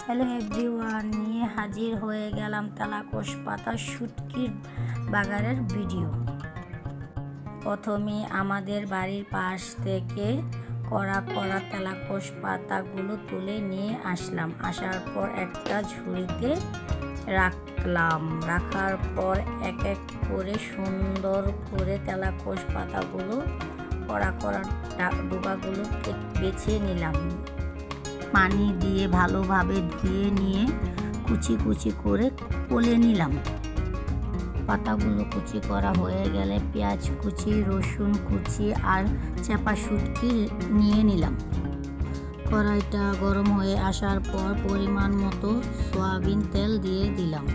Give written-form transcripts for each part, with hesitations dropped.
Hello everyone, নিয়ে হাজির হয়ে গেলাম তেলাকুশ পাতা শুটকির বাগারের ভিডিও। প্রথমে আমাদের বাড়ির পাশ থেকে কড়া কড়া তেলাকুশ পাতাগুলো তুলে নিয়ে আসলাম। আসার পর একটা ঝুড়িতে রাখলাম। রাখার পর এক এক করে সুন্দর করে তেলাকুশ পাতাগুলো কড়া কড়া ডোবাগুলো বেছে নিলাম। পানি দিয়ে ভালোভাবে ধুয়ে নিয়ে কুচি কুচি করে কলে নিলাম। পাতাগুলো কুচি করা হয়ে গেলে পেঁয়াজ কুচি, রসুন কুচি আর চাপা শুটকি নিয়ে নিলাম। কড়াইটা গরম হয়ে আসার পর পরিমাণ মতো সয়াবিন তেল দিয়ে দিলাম।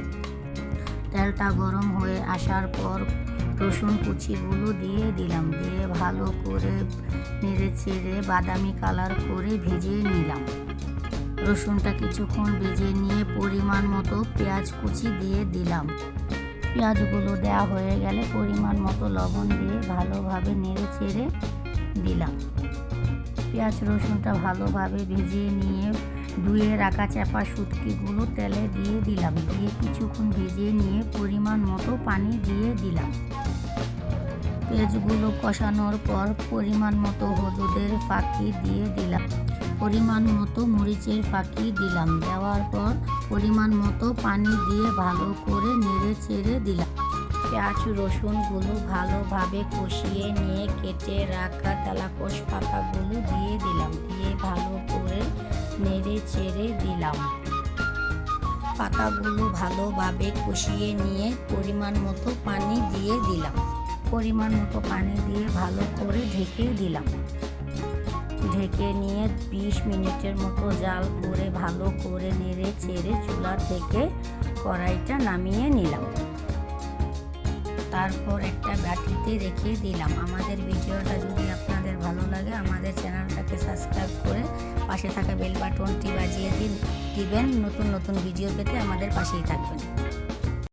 তেলটা গরম হয়ে আসার পর রসুন কুচিগুলো দিয়ে দিলাম। দিয়ে ভালো করে নেড়ে চেড়ে বাদামি কালার করে ভেজে নিলাম। রসুনটা কিছুক্ষণ ভেজে নিয়ে পরিমাণ মতো পেঁয়াজ কুচি দিয়ে দিলাম। পেঁয়াজগুলো দেওয়া হয়ে গেলে পরিমাণ মতো লবণ দিয়ে ভালোভাবে নেড়ে চেড়ে দিলাম। পেঁয়াজ রসুনটা ভালোভাবে ভেজে নিয়ে ধুয়ে রাখা চাপা শুটকিগুলো তেলে দিয়ে দিলাম। দিয়ে কিছুক্ষণ ভেজে নিয়ে পরিমাণ মতো পানি দিয়ে দিলাম। পেঁয়াজগুলো কষানোর পর পরিমাণ মতো হলুদের ফাঁকি দিয়ে দিলাম। পরিমাণ মতো মরিচের ফাঁকি দিলাম। দেওয়ার পর পরিমাণ মতো পানি দিয়ে ভালো করে নেড়ে চেড়ে দিলাম। পেঁয়াজ রসুনগুলো ভালোভাবে কষিয়ে নিয়ে কেটে রাখা তেলাকুশ পাতাগুলো দিয়ে দিলাম। দিয়ে ভালো করে নেড়ে চেড়ে দিলাম। পাতাগুলো ভালোভাবে কষিয়ে নিয়ে পরিমাণ মতো পানি দিয়ে দিলাম। পরিমাণ মতো পানি দিয়ে ভালো করে ঢেকে দিলাম। ঢেকে নিয়ে 20 মিনিটের মতো জাল করে ভালো করে নেড়ে চেড়ে চুলা থেকে কড়াইটা নামিয়ে নিলাম। তারপর একটা বাটিতে রেখে দিলাম। আমাদের ভিডিওটা যদি আপনাদের ভালো লাগে আমাদের চ্যানেলটাকে সাবস্ক্রাইব করে পাশে থাকা বেল বাটনটি বাজিয়ে দিবেন। নতুন নতুন ভিডিও পেতে আমাদের পাশেই থাকবেন।